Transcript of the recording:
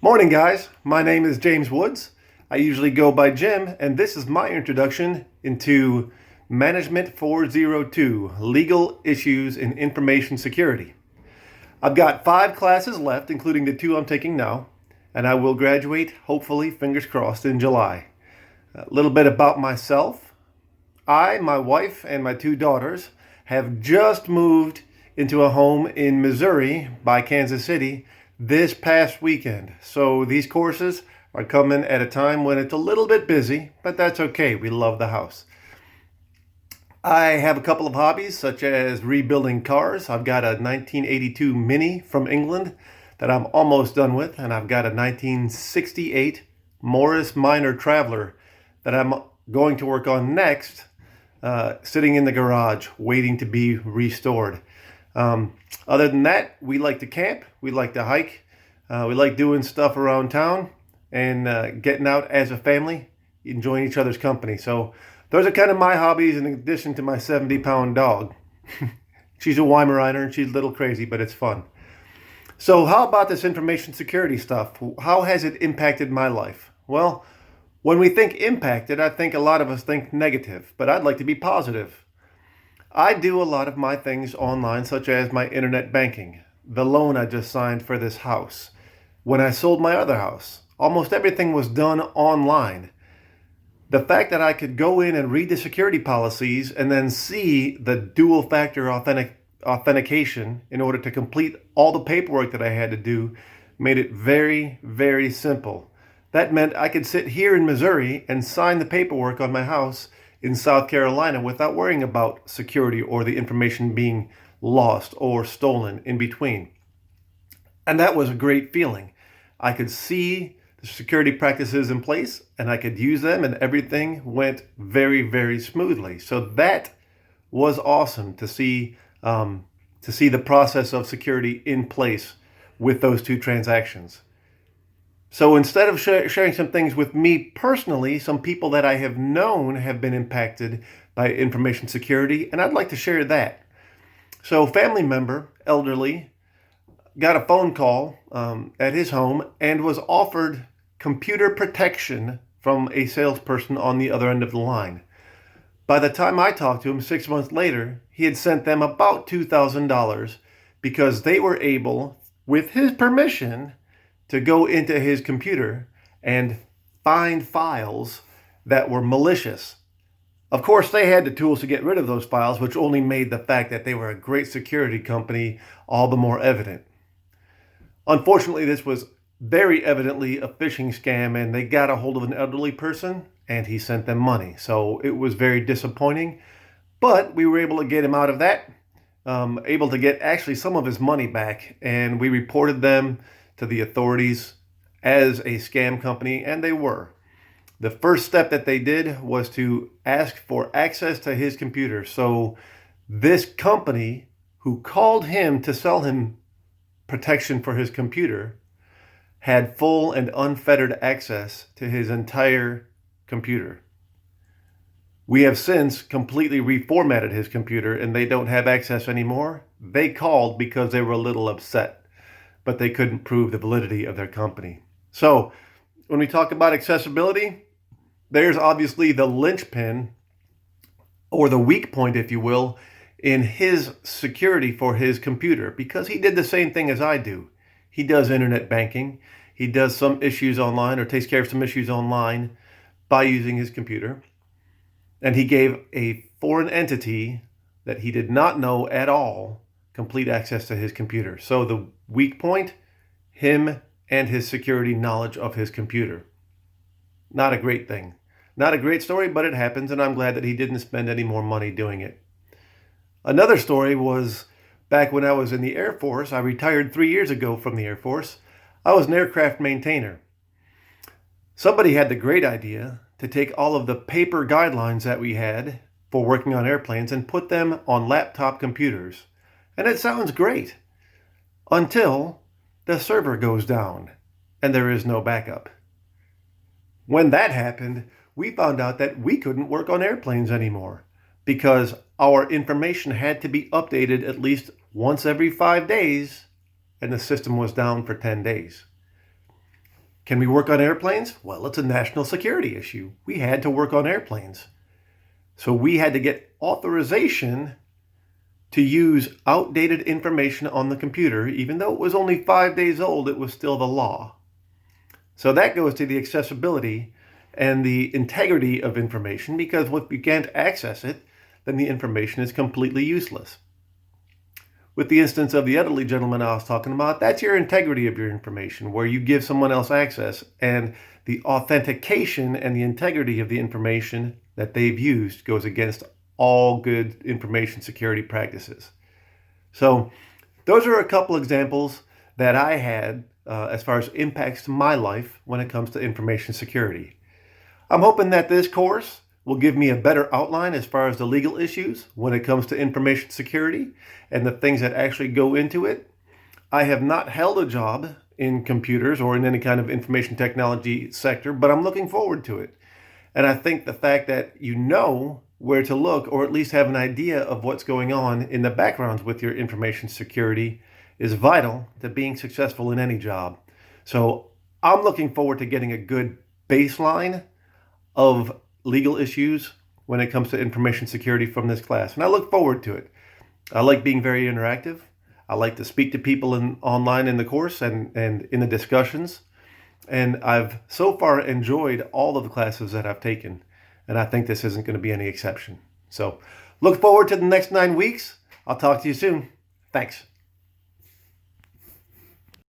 Morning, guys. My name is James Woods. I usually go by Jim, and this is my introduction into Management 402, Legal Issues in Information Security. I've got 5 classes left, including the 2 I'm taking now, and I will graduate, hopefully, fingers crossed, in July. A little bit about myself. I, my wife, and my 2 daughters have just moved into a home in Missouri by Kansas City this past weekend. So these courses are coming at a time when it's a little bit busy, but that's okay. We love the house. I have a couple of hobbies, such as rebuilding cars. I've got a 1982 Mini from England that I'm almost done with, and I've got a 1968 Morris Minor Traveler that I'm going to work on next, sitting in the garage waiting to be restored. Other than that, we like to camp, we like to hike, we like doing stuff around town and getting out as a family, enjoying each other's company. So those are kind of my hobbies in addition to my 70-pound dog. She's a Weimaraner and she's a little crazy, but it's fun. So how about this information security stuff? How has it impacted my life? Well, when we think impacted, I think a lot of us think negative, but I'd like to be positive. I do a lot of my things online, such as my internet banking, the loan I just signed for this house. When I sold my other house, almost everything was done online. The fact that I could go in and read the security policies and then see the dual factor authentication in order to complete all the paperwork that I had to do made it very, very simple. That meant I could sit here in Missouri and sign the paperwork on my house in South Carolina without worrying about security or the information being lost or stolen in between. And that was a great feeling. I could see the security practices in place and I could use them, and everything went very, very smoothly. So that was awesome to see the process of security in place with those 2 transactions. So instead of sharing some things with me personally, some people that I have known have been impacted by information security, and I'd like to share that. So family member, elderly, got a phone call at his home and was offered computer protection from a salesperson on the other end of the line. By the time I talked to him 6 months later, he had sent them about $2,000 because they were able, with his permission, to go into his computer and find files that were malicious. Of course, they had the tools to get rid of those files, which only made the fact that they were a great security company all the more evident. Unfortunately, this was very evidently a phishing scam, and they got a hold of an elderly person and he sent them money. So it was very disappointing, but we were able to get him out of that, able to get actually some of his money back, and we reported them to the authorities as a scam company, and they were. The first step that they did was to ask for access to his computer. So this company who called him to sell him protection for his computer had full and unfettered access to his entire computer. We have since completely reformatted his computer and they don't have access anymore. They called because they were a little upset, but they couldn't prove the validity of their company. So when we talk about accessibility, there's obviously the linchpin, or the weak point, if you will, in his security for his computer, because he did the same thing as I do. He does internet banking. He does some issues online, or takes care of some issues online by using his computer. And he gave a foreign entity that he did not know at all complete access to his computer. So the weak point, him and his security knowledge of his computer. Not a great thing. Not a great story, but it happens, and I'm glad that he didn't spend any more money doing it. Another story was back when I was in the Air Force. I retired 3 years ago from the Air Force. I was an aircraft maintainer. Somebody had the great idea to take all of the paper guidelines that we had for working on airplanes and put them on laptop computers. And it sounds great until the server goes down and there is no backup. When that happened, we found out that we couldn't work on airplanes anymore because our information had to be updated at least once every 5 days, and the system was down for 10 days. Can we work on airplanes? Well, it's a national security issue. We had to work on airplanes. So we had to get authorization to use outdated information on the computer. Even though it was only 5 days old, it was still the law. So that goes to the accessibility and the integrity of information, because if you can't access it, then the information is completely useless. With the instance of the elderly gentleman I was talking about, that's your integrity of your information, where you give someone else access, and the authentication and the integrity of the information that they've used goes against all good information security practices. So those are a couple examples that I had as far as impacts to my life when it comes to information security. I'm hoping that this course will give me a better outline as far as the legal issues when it comes to information security and the things that actually go into it. I have not held a job in computers or in any kind of information technology sector, but I'm looking forward to it. And I think the fact that you know where to look, or at least have an idea of what's going on in the backgrounds with your information security, is vital to being successful in any job. So I'm looking forward to getting a good baseline of legal issues when it comes to information security from this class. And I look forward to it. I like being very interactive. I like to speak to people online in the course and in the discussions. And I've so far enjoyed all of the classes that I've taken. And I think this isn't going to be any exception. So look forward to the next 9 weeks. I'll talk to you soon. Thanks.